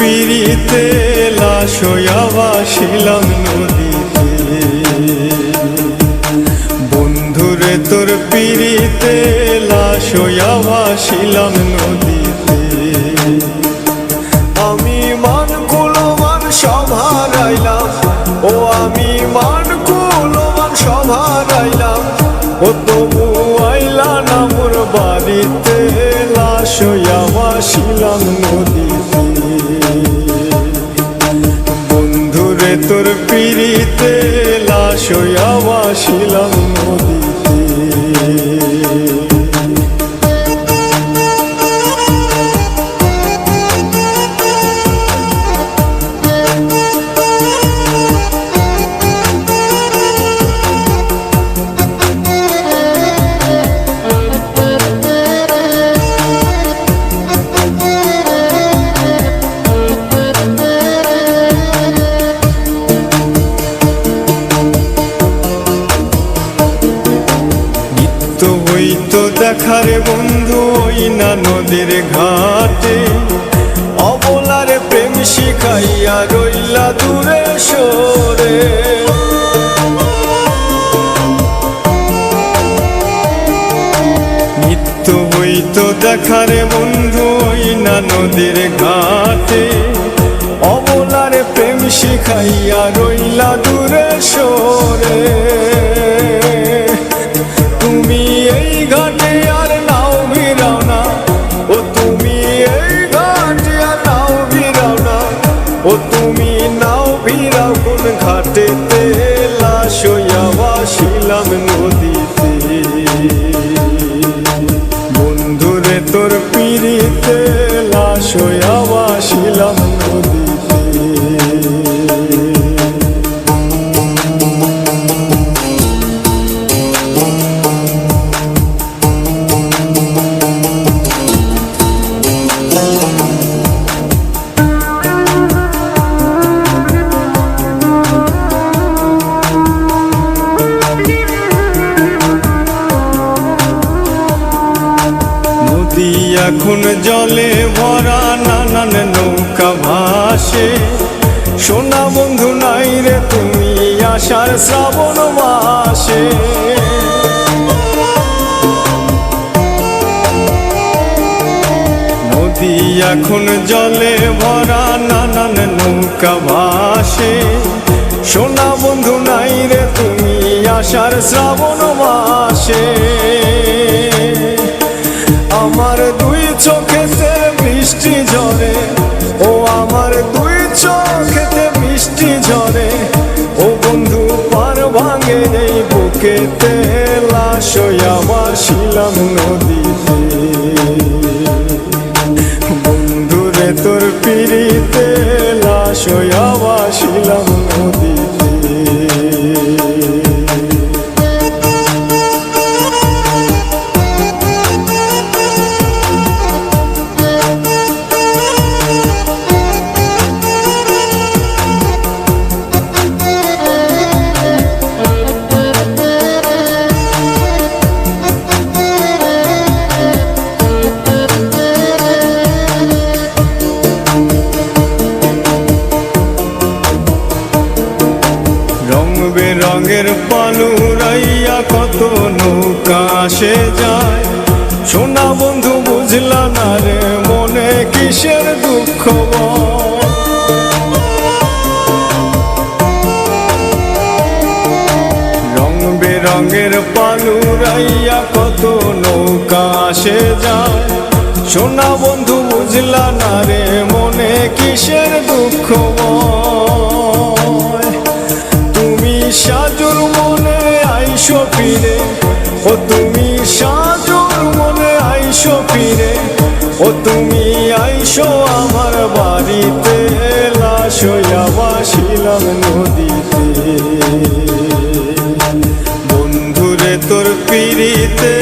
পিড়িতে লাশ হইয়া ভাসিলাম নদীতে। বন্ধুরে তোর পিড়িতে লাশ হইয়া ভাসিলাম নদীতে। আমি মান কুলমান সব হারাইলাম, ও আমি মান কুলমান সব হারাইলাম, ও তবু আইলা না মোর বাড়িতে লাশ হইয়া ভাসিলাম নদীতে। বন্ধুরে তোর পিড়িতে লাশ হইয়া ভাসিলাম নদীতে। হইতো দেখারে বন্ধু ওই না নদীর ঘাটে, অবলারে প্রেম শিখাইয়া রইলা দূরে সরে। নিত্য হইতো দেখারে বন্ধু ওই না নদীর ঘাটে, অবলারে প্রেম শিখাইয়া রইলা দূরে সরে। তুমি এই ঘাটে আর নাও ভিড়াও না, ও তুমি এই ঘাটে আর নাও ভিড়াও না, ও তুমি নাও ভিড়াও কোন ঘাটেতে লাশ হইয়া ভাসিলাম নদীতে। বন্ধুরে তোর পিড়িতে লাশ হইয়া ভাসিলাম নদীতে। এখন জলে ভরা নানান নৌকা ভাসে, সোনা বন্ধু নাই রে তুমি আষাঢ় শ্রাবণ মাসে। নদী এখন জলে ভরা নানান নৌকা ভাসে, সোনা বন্ধু নাই রে তুমি আষাঢ় শ্রাবণ মাসে। আমার দুই চোখেতে বৃষ্টি ঝরে, ও আমার দুই চোখেতে বৃষ্টি ঝরে, ও বন্ধু পার ভাঙে এই বুকেতে লাশ হইয়া ভাসিলাম নদীতে। বন্ধুরে তোর পিড়িতে লাশ হইয়া ভাসিলাম নদীতে। বেরঙের পালুরাইয়া কত নৌকা আসে যায়, সোনা বন্ধু বুঝলা না রে মনে কিসের দুঃখ। রং বেরঙের পালুরাইয়া কত নৌকা আসে যায়, সোনা বন্ধু বুঝলা না রে মনে কিসের দুঃখ। সাজুর মনে আইসো ফিরে, ও তুমি সাজুর মনে আইসো ফিরে, ও তুমি আইসো আমার বাড়িতে লাশ হইয়া ভাসিলাম নদীতে। বন্ধুরে তোর পিড়িতে